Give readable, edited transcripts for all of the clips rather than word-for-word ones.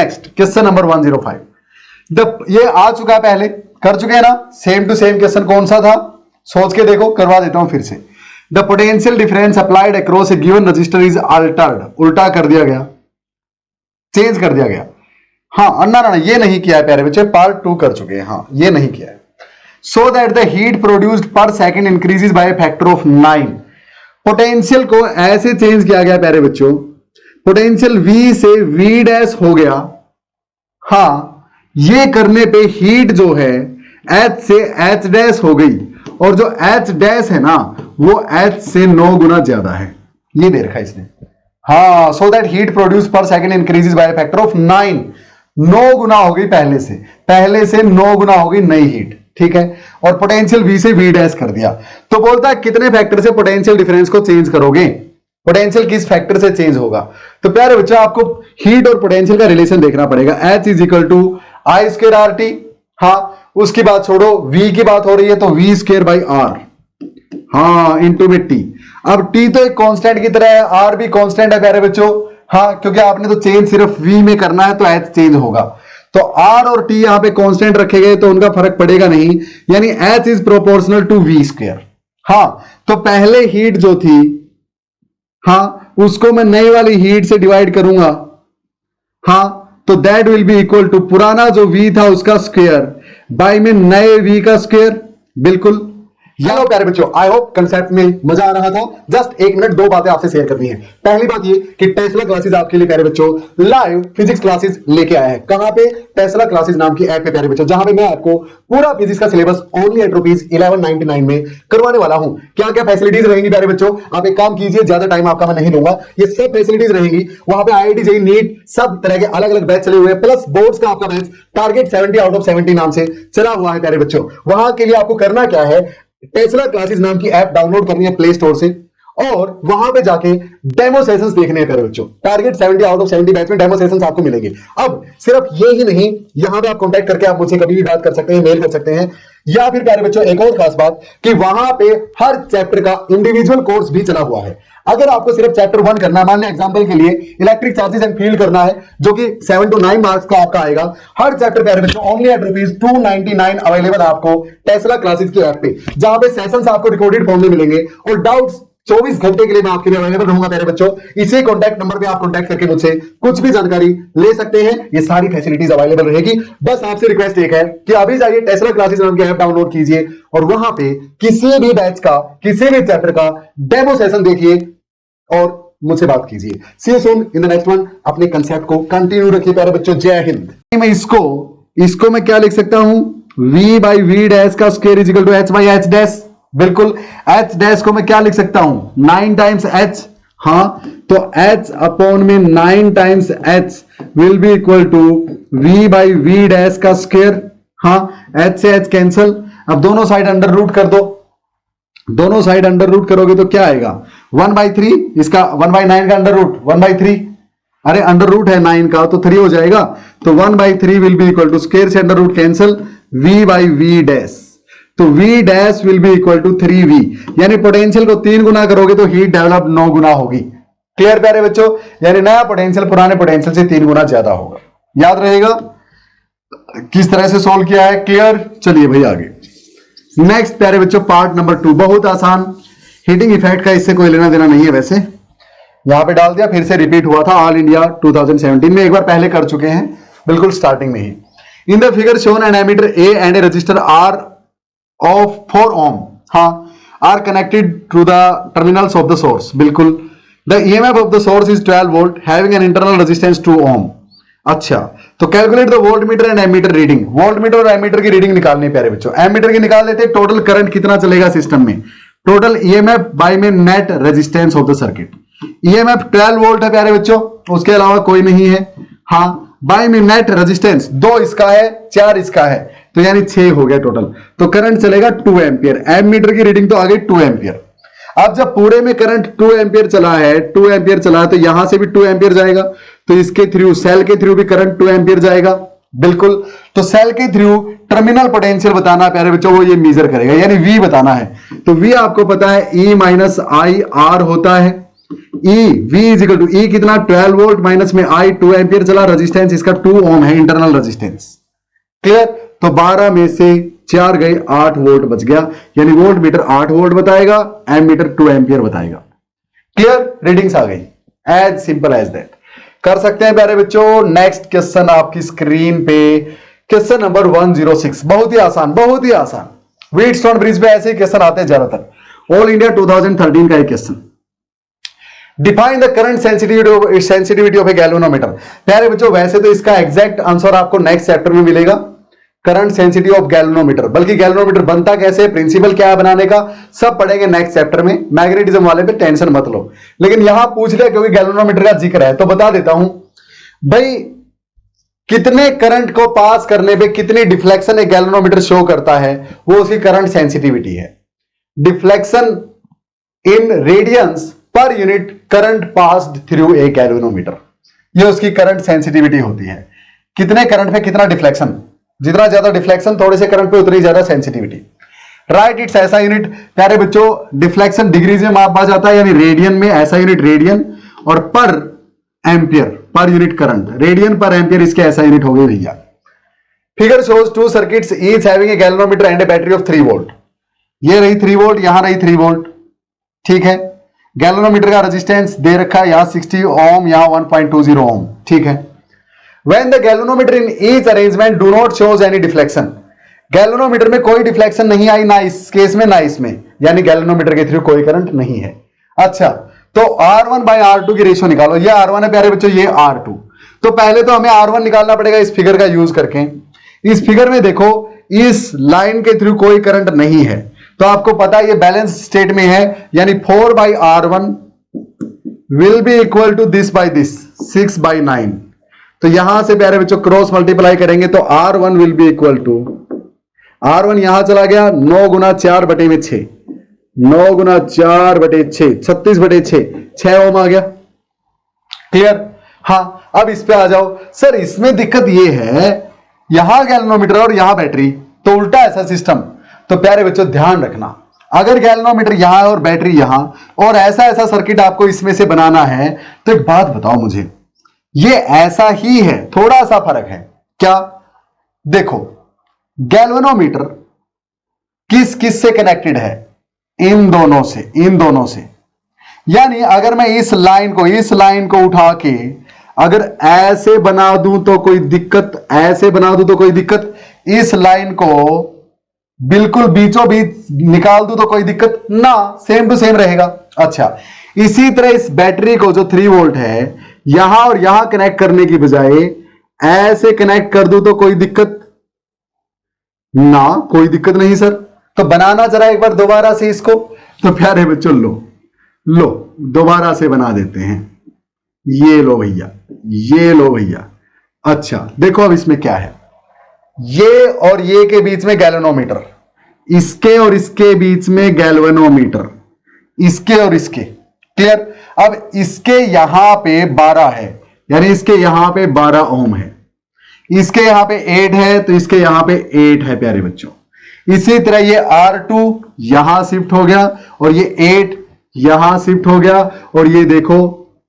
Next question number 105। ये आ चुका है, पहले कर चुके हैं ना, सेम टू सेम क्वेश्चन कौन सा था सोच के देखो, करवा देता हूं फिर से। The potential difference applied across A given register is Altered, उल्टा कर दिया गया, चेंज कर दिया गया। हाँ ना ये नहीं किया है प्यारे बच्चे, पार्ट 2 कर चुके हैं, हाँ ये नहीं किया है। So that the heat produced per second increases by factor of 9। Potential को ऐसे चेंज किया गया प्यारे बच्चों, पोटेंशियल V से V डैश हो गया। हाँ ये करने पे हीट जो है H से H डैश हो गई, और जो H डैश है ना वो H से 9 गुना ज्यादा है, ये दे रखा है इसने। हाँ सो दैट हीट प्रोड्यूस पर second increases by factor of 9, 9 गुना हो गई पहले से 9 गुना हो गई नई हीट, ठीक है। और पोटेंशियल V से V डैश कर दिया, तो बोलता है कितने फैक्टर से पोटेंशियल डिफरेंस को चेंज करोगे, पोटेंशियल किस फैक्टर से चेंज होगा। तो प्यारे बच्चों आपको हीट और पोटेंशियल का रिलेशन देखना पड़ेगा। H is equal to I square RT, हाँ उसकी बात छोड़ो, V की बात हो रही है तो V स्क्वायर बाई R, हाँ इंटू में T। अब T तो एक कांस्टेंट की तरह है, R भी कांस्टेंट है प्यारे बच्चों, हाँ क्योंकि आपने तो चेंज सिर्फ V में करना है तो H चेंज होगा, तो R और T यहां पे कांस्टेंट रखे गए तो उनका फर्क पड़ेगा नहीं, यानी H is proportional to V square. हाँ तो पहले हीट जो थी, हाँ उसको मैं नई वाली हीट से डिवाइड करूंगा, हाँ तो that will be equal to पुराना जो V था उसका स्क्वायर बाय में नए V का स्क्वायर। बिल्कुल हेलो प्यारे बच्चों, आई होप कंसेप्ट में मजा आ रहा था। जस्ट 1 मिनट 2 बातें आपसे शेयर करनी है। पहली बात ये कि टेस्ला क्लासेस आपके लिए प्यारे बच्चों लाइव फिजिक्स क्लासेस लेके आया है। कहां पे? टेस्ला क्लासेस नाम की ऐप पे प्यारे बच्चों, जहां पे मैं आपको पूरा फिजिक्स का सिलेबस ओनली एट ₹1199 में करवाने वाला हूं। क्या क्या फैसिलिटीज रहेंगी प्यारे बच्चों, आप एक काम कीजिए, ज्यादा टाइम आपका मैं नहीं लूंगा, ये सब फैसिलिटीज रहेंगी। वहां पे IIT JEE नीट सब तरह के अलग अलग बैच चले हुए हैं, प्लस बोर्ड्स का आपका बैच टारगेट 70 आउट ऑफ 70 नाम से चला हुआ है प्यारे बच्चों। वहां के लिए आपको करना क्या है, टेस्ला क्लासेस नाम की ऐप डाउनलोड करनी है प्ले स्टोर से, और वहां पे जाके डेमो सेशंस देखने हैं प्यारे बच्चों। टारगेट 70 आउट ऑफ 70 बैच में डेमो सेशंस आपको मिलेंगे। अब सिर्फ ये ही नहीं, यहां पे आप कांटेक्ट करके आप मुझसे कभी भी बात कर सकते हैं, मेल कर सकते हैं, या फिर प्यारे बच्चों एक और खास बात कि वहां पे हर चैप्टर का इंडिविजुअल कोर्स भी चला हुआ है। अगर आपको सिर्फ चैप्टर 1 करना है, मान लिया एग्जांपल के लिए इलेक्ट्रिक चार्जेस एंड फील्ड करना है, जो कि 7 to 9 मार्क्स का आपका आएगा, हर चैप्टर प्यारे बच्चों ओनली एट ₹299 अवेलेबल आपको टेस्ला क्लासेस की ऐप पे, जहां पे सेशंस आपको रिकॉर्डेड फॉर्म में मिलेंगे और डाउट्स 24 घंटे के लिए मैं आपके लिए अवेलेबल रहूंगा प्यारे बच्चों। इसी कॉन्टैक्ट नंबर पे आप कॉन्टैक्ट करके मुझसे कुछ भी जानकारी ले सकते हैं, ये सारी फैसिलिटीज अवेलेबल रहेगी। बस आपसे रिक्वेस्ट एक है कि अभी जाइए टेस्ला क्लासेस नाम की ऐप डाउनलोड कीजिए और वहां पे किसी भी बैच का, किसी भी चैप्टर का डेमो सेशन देखिए और मुझसे बात कीजिए। See you soon in the next one. अपने कंसेप्ट को कंटिन्यू रखिए प्यारे बच्चों। जय हिंद। मैं इसको मैं क्या लिख सकता हूं, V बाई V डैश का square is equal to H by H dash. बिल्कुल, H डैश को मैं क्या लिख सकता हूं, 9 टाइम्स H, हाँ तो H अपॉन में 9 times H will be equal to V by V dash का स्क्वायर, हाँ H से H कैंसल। अब दोनों साइड अंडर रूट कर दो, दोनों साइड अंडर रूट करोगे तो क्या आएगा, 1/3, इसका 1/9 का अंडर रूट 1/3, अरे अंडर रूट है 9 का तो 3 हो जाएगा, तो 1/3 will be equal to square से under root cancel V by V dash, तो V dash will be equal to 3V, यानी पोटेंशियल को 3 गुना करोगे तो हीट डेवलप 9 गुना होगी। क्लियर प्यारे बच्चों, यानी नया पोटेंशियल पुराने पोटेंशियल से 3 गुना ज्यादा होगा। याद रहेगा किस तरह से सोल्व किया है, क्लियर। चलिए भाई आगे नेक्स्ट प्यारे बच्चों पार्ट नंबर 2, बहुत आसान, हीटिंग इफेक्ट का इससे कोई लेना देना नहीं है, वैसे यहां पे डाल दिया, फिर से रिपीट हुआ था ऑल इंडिया 2017 में, एक बार पहले कर चुके हैं बिल्कुल स्टार्टिंग में ही। In the figure shown an ammeter A and a resistor R of 4 ohm, हाँ R connected to the terminals of the source. बिल्कुल, the EMF of the source is 12 volt having an internal resistance 2 ohm। अच्छा, तो calculate the voltmeter and ammeter reading. Voltmeter और ammeter की reading निकालनी है प्यारे बच्चों। Ammeter की निकाल लेते हैं, टोटल करंट कितना चलेगा सिस्टम में, टोटल ईएमएफ बाय में net resistance of the circuit. EMF 12 volt है प्यारे बच्चों, उसके अलावा कोई नहीं है, हाँ बाय में नेट रेजिस्टेंस 2 इसका है 4 इसका है, तो यानी 6 हो गया टोटल, तो करंट चलेगा 2 एम्पियर। एमीटर की रीडिंग तो आ गई 2 एम्पियर। अब जब पूरे में करंट 2 एम्पियर चला है, 2 एम्पियर चला है, तो यहां से भी 2 एम्पियर जाएगा, तो इसके थ्रू सेल के थ्रू भी करंट 2 एम्पियर जाएगा। बिल्कुल, तो सेल के थ्रू टर्मिनल पोटेंशियल बताना है प्यारे बच्चों, वो ये मेजर करेगा, यानी V बताना है। तो V आपको पता है E माइनस आई आर होता है, E V is equal to E कितना 12 वोल्ट माइनस में आई 2 एंपियर चला, रेजिस्टेंस इसका 2 ओम है इंटरनल रेजिस्टेंस। क्लियर? तो 12 में से 4 गए, 8 वोल्ट बच गया, यानी वोल्ट मीटर 8 वोल्ट बताएगा, एम मीटर 2 एंपियर बताएगा। क्लियर? रीडिंग्स आ गई, एज सिंपल एज दैट। कर सकते हैं प्यारे बच्चों। नेक्स्ट क्वेश्चन आपकी स्क्रीन पे, क्वेश्चन नंबर 106। बहुत ही आसान, बहुत ही आसान। व्हीटस्टोन ब्रिज पे ऐसे ही क्वेश्चन आते हैं ज्यादातर। ऑल इंडिया 2013 का एक question. Define the current sensitivity of A galvanometer. प्यारे बच्चों वैसे तो इसका एग्जैक्ट आंसर आपको नेक्स्ट चैप्टर में मिलेगा, करंट सेंसिटिविटी ऑफ गैल्वेनोमीटर। बल्कि गैल्वेनोमीटर बनता कैसे, प्रिंसिपल क्या है बनाने का, सब पढ़ेंगे नेक्स्ट चैप्टर में। मैग्नेटिज्म वाले पे टेंशन मत लो, लेकिन यहां पूछ लिया क्योंकि गैल्वेनोमीटर का जिक्र है तो बता देता हूं भाई, कितने करंट को पास करने पे कितनी डिफ्लेक्शन एक गैल्वेनोमीटर शो करता है, वो उसकी करंट सेंसिटिविटी है। Deflection in radiance per unit current passed through a galvanometer, ये उसकी करंट सेंसिटिविटी होती है। कितने करंट पे कितना डिफ्लेक्शन, जितना ज्यादा डिफ्लेक्शन थोड़े से करंट पे उतनी ज्यादा सेंसिटिविटी। राइट, इट्स ऐसा यूनिट। प्यारे बच्चों डिफ्लेक्शन डिग्रीज में मापा जाता है, यानी रेडियन में ऐसा यूनिट रेडियन, और पर ampere per unit current, radian पर एम्पियर इसके ऐसा यूनिट हो गए भैया। Figure shows 2 circuits each having a galvanometer and A battery of 3 volt. ये रही 3 वोल्ट, यहां रही 3 वोल्ट, ठीक है। गैल्वेनोमीटर का रेजिस्टेंस दे रखा है, यहां 60 ओम, यहां 1.20 ओम, ठीक है। When the galvanometer in each arrangement do not shows any deflection, galvanometer में कोई डिफ्लेक्शन नहीं आई, ना इस केस में ना इसमें, यानी गैल्वेनोमीटर के थ्रू कोई करंट नहीं है। अच्छा, तो R1 बाय R2 की रेशियो निकालो। ये R1 है प्यारे बच्चों, ये R2। तो पहले तो हमें R1 निकालना पड़ेगा इस फिगर का यूज करके। इस फिगर में देखो, इस लाइन के थ्रू कोई करंट नहीं है, तो आपको पता है ये बैलेंस स्टेट में है, यानी 4 by R1 will be equal to this by this, 6 by 9। तो यहां से प्यारे बच्चों क्रॉस मल्टीप्लाई करेंगे तो R1 will be equal to, R1 यहां चला गया 9 गुना 4 बटे में 6, 9 गुना 4 बटे 6, 36 बटे 6, 6 ओम आ गया। क्लियर? हाँ, अब इस पे आ जाओ। सर इसमें दिक्कत ये है, यहां गैल्वेनोमीटर और यहां बैटरी, तो उल्टा ऐसा सिस्टम। तो प्यारे बच्चों ध्यान रखना, अगर गैल्वेनोमीटर यहां और बैटरी यहां, और ऐसा ऐसा सर्किट आपको इसमें से बनाना है, तो एक बात बताओ मुझे, ये ऐसा ही है, थोड़ा सा फर्क है। क्या? देखो गैल्वेनोमीटर किस किस से कनेक्टेड है, इन दोनों से, इन दोनों से। यानी अगर मैं इस लाइन को उठा के अगर ऐसे बना दूं तो कोई दिक्कत, ऐसे बना दूं तो कोई दिक्कत, इस लाइन को बिल्कुल बीचों बीच निकाल दूं तो कोई दिक्कत ना, सेम टू सेम रहेगा। अच्छा, इसी तरह इस बैटरी को जो 3 वोल्ट है, यहां और यहां कनेक्ट करने की बजाय ऐसे कनेक्ट कर दूं तो कोई दिक्कत ना, कोई दिक्कत नहीं सर। तो बनाना जरा एक बार दोबारा से इसको। तो प्यारे बच्चों लो दोबारा से बना देते हैं। ये लो भैया, ये लो भैया। अच्छा देखो अब इसमें क्या है, ये और ये के बीच में गैल्वेनोमीटर, इसके और इसके बीच में गैल्वेनोमीटर, इसके और इसके। क्लियर? अब इसके यहां पे 12 है, यानी इसके यहां पे 12 ओम है, इसके यहां पे 8 है, तो इसके यहां पे 8 है प्यारे बच्चों। इसी तरह ये R2 यहां शिफ्ट हो गया, और ये 8 यहां शिफ्ट हो गया, और ये देखो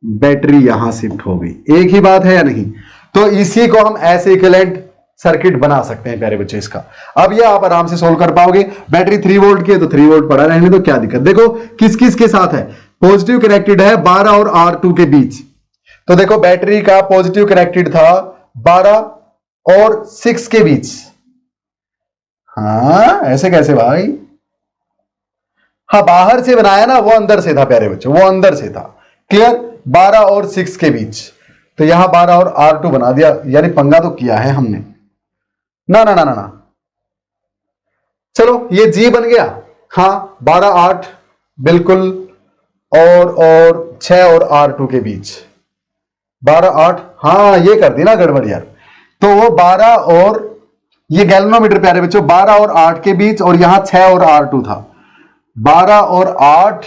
बैटरी यहां शिफ्ट हो गई। एक ही बात है या नहीं? तो इसी को हम ऐसे इक्विवेलेंट सर्किट बना सकते हैं प्यारे बच्चों इसका। अब ये आप आराम से सोल्व कर पाओगे। बैटरी 3 वोल्ट की है तो 3 वोल्ट पड़ा रहने दो, क्या दिक्कत। देखो किस किस के साथ है, पॉजिटिव कनेक्टेड है 12 और R2 के बीच। तो देखो बैटरी का पॉजिटिव कनेक्टेड था 12 और 6 के बीच। हाँ ऐसे कैसे भाई? हाँ बाहर से बनाया ना, वो अंदर से था प्यारे बच्चों, वो अंदर से था। क्लियर? 12 और 6 के बीच। तो यहां 12 और R2 बना दिया, यानी पंगा तो किया है हमने। ना ना ना ना ना, चलो ये G बन गया। हाँ 12 8 बिल्कुल, और 6 और R2 के बीच 12 8। हाँ ये कर दी ना गड़बड़ यार। तो वो 12 और ये गैल्वेनोमीटर प्यारे बच्चों 12 और 8 के बीच, और यहां 6 और R2 था। 12 और 8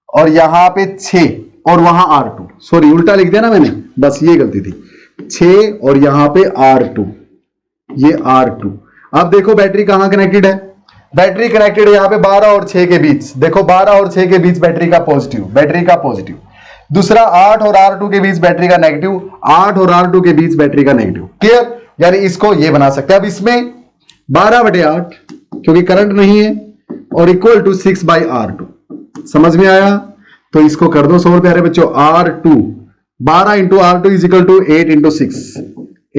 और यहां पे 6 और वहां R2, सॉरी उल्टा लिख दिया ना मैंने, बस ये गलती थी। 6 और यहां पे R2, ये R2। अब देखो बैटरी कहां कनेक्टेड है, बैटरी कनेक्टेड है यहां पे 12 और 6 के बीच। देखो 12 और 6 के बीच बैटरी का पॉजिटिव, बैटरी का पॉजिटिव। दूसरा 8 और R2 के बीच बैटरी का नेगेटिव, 8 और R2 के बीच बैटरी का नेगेटिव। क्लियर? यानी इसको ये बना सकते हैं। अब इसमें 12/8 क्योंकि करंट नहीं है और इक्वल टू 6/R2। समझ में आया? तो इसको कर दो सोल्व प्यारे बच्चों। R2 12 into R2 is equal to 8 into 6,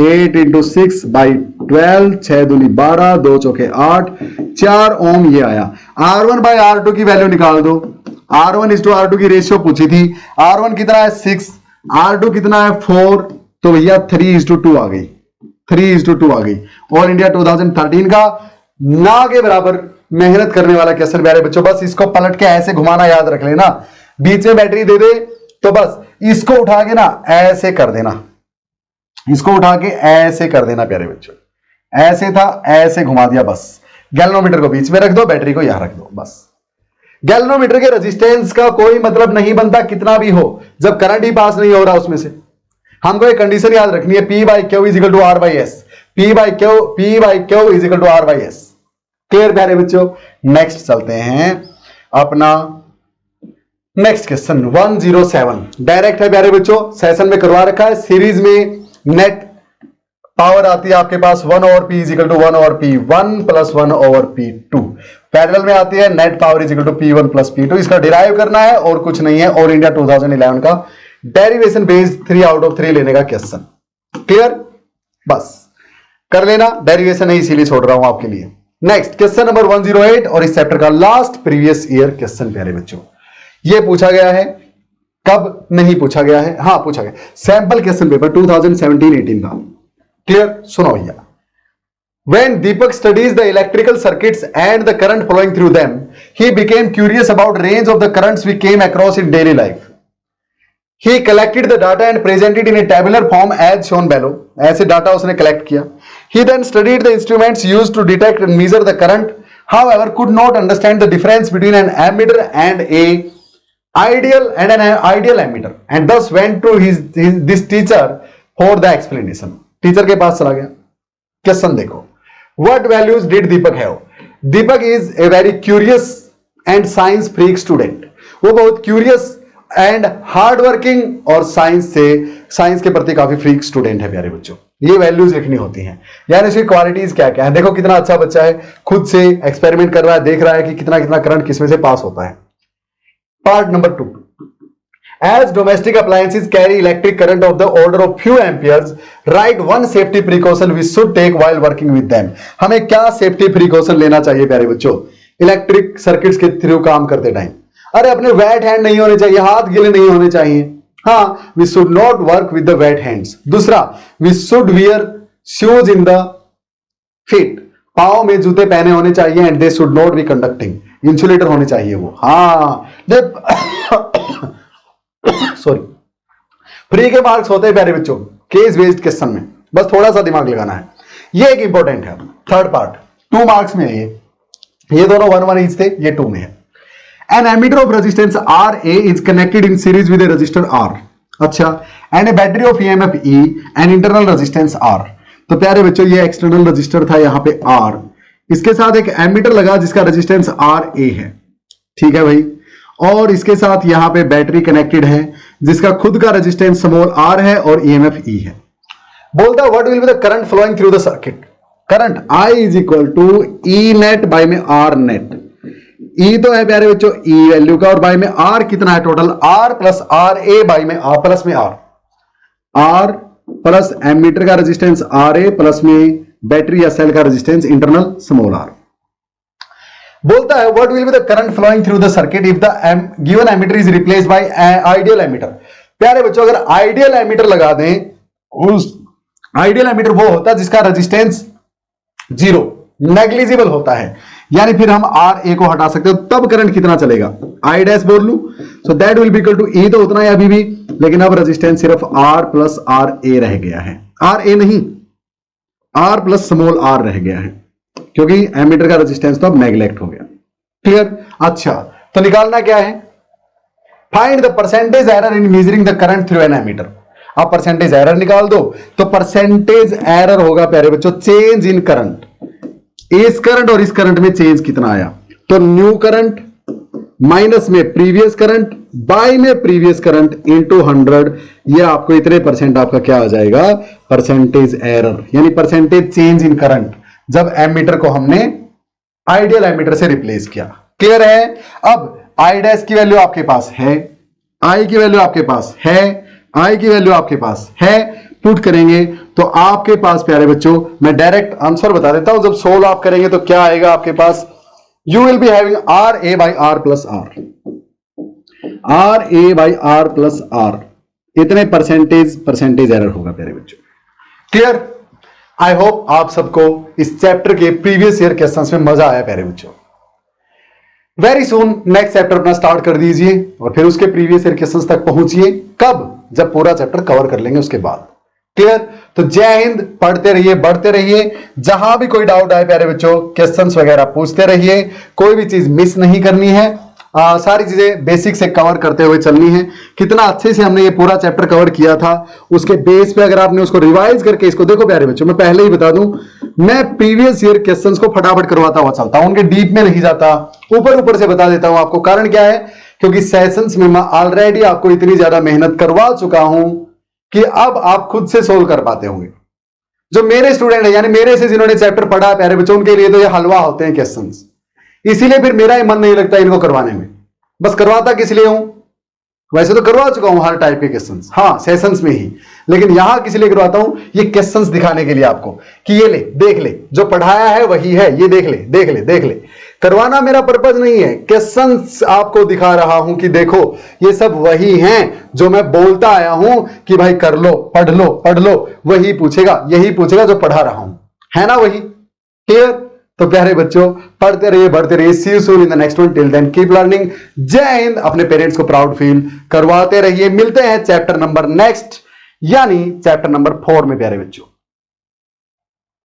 8 into 6/12, 6 दूनी 12, 2 चौके 8, 4 ओम ये आया। R1/R2 की वैल्यू निकाल दो। R1 इज टू R2 की रेशियो पूछी थी। R1 कितना है 6, R2 कितना है 4, तो भैया 3:2 आ गई, 3:2 आ गई। ऑल इंडिया 2013 का ना के बराबर मेहनत करने वाला क्वेश्चन प्यारे बच्चों। बस इसको पलट के ऐसे घुमाना याद रख लेना, बीच में बैटरी दे दे तो बस इसको उठा के ना ऐसे कर देना, इसको उठा के ऐसे कर देना प्यारे बच्चों। ऐसे था, ऐसे घुमा दिया बस। गैल्वेनोमीटर को बीच में रख दो, बैटरी को यहां रख दो बस। गैल्वेनोमीटर के रेजिस्टेंस का कोई मतलब नहीं बनता कितना भी हो, जब करंट ही पास नहीं हो रहा उसमें से। हमको एक कंडीशन याद रखनी है, P/Q is equal to R/S, P/Q is equal to R/S। Clear प्यारे बच्चों? नेक्स्ट चलते हैं अपना नेक्स्ट क्वेश्चन 107। डायरेक्ट है प्यारे बच्चों, सेशन में करवा रखा है। सीरीज में नेट पावर आती है आपके पास 1/P is equal to 1/P1 plus 1/P2। Parallel में आती है net power is equal to P1 plus P2। इसका डिराइव करना है और कुछ नहीं है। ऑल इंडिया 2011 का डेरिवेशन बेस्ड 3 आउट ऑफ 3 लेने का क्वेश्चन। क्लियर? बस कर लेना, डेरिवेशन है इसीलिए छोड़ रहा हूं आपके लिए। नेक्स्ट क्वेश्चन नंबर 108 और इस चैप्टर का लास्ट प्रीवियस ईयर क्वेश्चन प्यारे बच्चों। यह पूछा गया है, कब नहीं पूछा गया है, हां पूछा गया, सैंपल क्वेश्चन पेपर 2017-18 का। क्लियर? सुनो भैया। When Deepak studies the electrical circuits and the current flowing through them, he became curious about range of the currents we came across in daily life. He collected the data and presented in a tabular form as shown below. ऐसे data उसने collect किया। He then studied the instruments used to detect and measure the current, however could not understand the difference between an ammeter and an ideal ammeter, and thus went to this teacher for the explanation. Teacher के पास चला गया। Question देखो, what values did Deepak have? Deepak is a very curious and science freak student. वो बहुत curious and hard working और science के प्रति काफी फ्रीक स्टूडेंट है प्यारे बच्चों। ये वैल्यूज लिखनी होती हैं, यानी इसकी क्वालिटीज क्या क्या है। देखो कितना अच्छा बच्चा है, खुद से एक्सपेरिमेंट कर रहा है, देख रहा है कि कितना कितना करंट किसमें से पास होता है। Part number 2, as domestic appliances carry electric current of the order of few amperes, write one safety precaution we should take while working with them. हमें क्या सेफ्टी प्रिकॉशन लेना चाहिए प्यारे बच्चों इलेक्ट्रिक सर्किट्स के थ्रू काम करते टाइम? अरे अपने वेट हैंड नहीं होने चाहिए, हाथ गीले नहीं होने चाहिए। हाँ, we should not work with the wet hands. दूसरा, we should wear shoes in the feet, पांव में जूते पहने होने चाहिए। And they should not be conducting, insulator होने चाहिए वो। हाँ सॉरी, फ्री के मार्क्स होते हैं प्यारे बच्चों केस बेस्ड क्वेश्चन में, बस थोड़ा सा दिमाग लगाना है। ये एक इंपॉर्टेंट है। थर्ड पार्ट 2 मार्क्स में है ये दोनों 1-1 ईच थे, ये 2 में है। An ammeter of resistance RA is connected in series with a resistor R. अच्छा, and a battery of EMF E and internal resistance R. तो प्यारे बच्चों ये एक्सटर्नल रजिस्टर था यहाँ पे R, इसके साथ एक एमीटर लगा जिसका रेजिस्टेंस RA है। ठीक है भाई, और इसके साथ यहाँ पे बैटरी कनेक्टेड है जिसका खुद का रेजिस्टेंस स्मॉल r है और EMF E है। बोलता है what will be the current flowing through the circuit. Current I is equal to E net by में R नेट। E तो है प्यारे बच्चों E वैल्यू का, और बाय में R कितना है total, R plus RA by में R प्लस में R प्लस एमीटर का रेजिस्टेंस RA प्लस में बैटरी या सेल का रेजिस्टेंस इंटरनल स्मॉल r। बोलता है what will be the current flowing through the circuit if the given ammeter is replaced by ideal ammeter. प्यारे बच्चों अगर आइडियल एमीटर लगा दें, उस आइडियल एमीटर वो होता है जिसका रेजिस्टेंस 0 नेग्लिजिबल होता है, यानी फिर हम RA को हटा सकते हो, तब करंट कितना चलेगा I डैश बोल लू, so that will be equal to E तो उतना है अभी भी, लेकिन अब रेजिस्टेंस सिर्फ R प्लस RA रह गया है। RA नहीं, R प्लस स्मॉल r रह गया है, क्योंकि एमीटर का रेजिस्टेंस तो अब नेग्लेक्ट हो गया। क्लियर? अच्छा, तो निकालना क्या है, find the percentage error in measuring the current through an ammeter. अब परसेंटेज एरर निकाल दो, तो परसेंटेज एरर होगा प्यारे बच्चों चेंज इन करंट। इस करंट और इस करंट में चेंज कितना आया, तो न्यू करंट माइनस में प्रीवियस करंट बाय में प्रीवियस करंट इनटू 100, ये आपको इतने परसेंट आपका क्या आ जाएगा, परसेंटेज एरर, यानी परसेंटेज चेंज इन करंट, जब एमीटर को हमने आइडियल एमीटर से रिप्लेस किया। क्लियर है? अब आई डैश की वैल्यू आपके पास है, आई की वैल्यू आपके पास है, आई की वैल्यू आपके पास है, पुट करेंगे तो आपके पास प्यारे बच्चों, मैं डायरेक्ट आंसर बता देता हूं, जब सोल्व आप करेंगे तो क्या आएगा आपके पास, you will be having R A by R plus R, R A by R plus R, इतने परसेंटेज एरर होगा प्यारे बच्चों। क्लियर? आई होप आप सबको इस चैप्टर के प्रीवियस ईयर क्वेश्चंस में मजा आया प्यारे बच्चों। वेरी सून नेक्स्ट चैप्टर अपना स्टार्ट कर दीजिए और फिर उसके प्रीवियस ईयर क्वेश्चंस तक पहुंचिए। कब? जब पूरा चैप्टर कवर कर लेंगे उसके बाद। क्लियर? तो जय हिंद, पढ़ते रहिए, बढ़ते रहिए। जहां भी कोई डाउट आए प्यारे बच्चों, क्वेश्चंस वगैरह पूछते रहिए, कोई भी चीज मिस नहीं करनी है, सारी चीजें बेसिक से कवर करते हुए चलनी है। कितना अच्छे से हमने ये पूरा चैप्टर कवर किया था, उसके बेस पे अगर आपने उसको रिवाइज करके इसको देखो प्यारे बच्चों, मैं पहले ही बता दूं, मैं प्रीवियस ईयर क्वेश्चंस को फटाफट करवाता हुआ चलता हूं, उनके डीप में नहीं जाता, ऊपर से बता देता हूं आपको। कारण क्या है? क्योंकि सेशंस में मैं ऑलरेडी आपको इतनी ज्यादा मेहनत करवा चुका हूं कि अब आप खुद से सोल्व कर पाते होंगे। जो मेरे स्टूडेंट है, यानी मेरे से जिन्होंने चैप्टर पढ़ा है प्यारे बच्चों, उनके लिए तो ये हलवा होते हैं क्वेश्चंस। इसीलिए फिर मेरा ही मन नहीं लगता इनको करवाने में। बस करवाता किस लिए हूं? वैसे तो करवा चुका हूं हर टाइप के क्वेश्चंस, हाँ सेशंस में ही, लेकिन यहां किस लिए करवाता हूं? ये क्वेश्चंस दिखाने के लिए आपको कि ये ले, देख ले, जो पढ़ाया है वही है, ये देख ले, देख ले, देख ले। करवाना मेरा पर्पज नहीं है, क्वेश्चंस आपको दिखा रहा हूं कि देखो ये सब वही हैं जो मैं बोलता आया हूं कि भाई कर लो, पढ़ लो, पढ़ लो, वही पूछेगा, यही पूछेगा जो पढ़ा रहा हूं, है ना वही? क्लियर? तो प्यारे बच्चों, पढ़ते रहिए, बढ़ते रहिए। See you soon in the next one, till then keep learning. जय हिंद। अपने पेरेंट्स को प्राउड फील करवाते रहिए। मिलते हैं चैप्टर नंबर नेक्स्ट, यानी चैप्टर नंबर 4 में प्यारे बच्चों।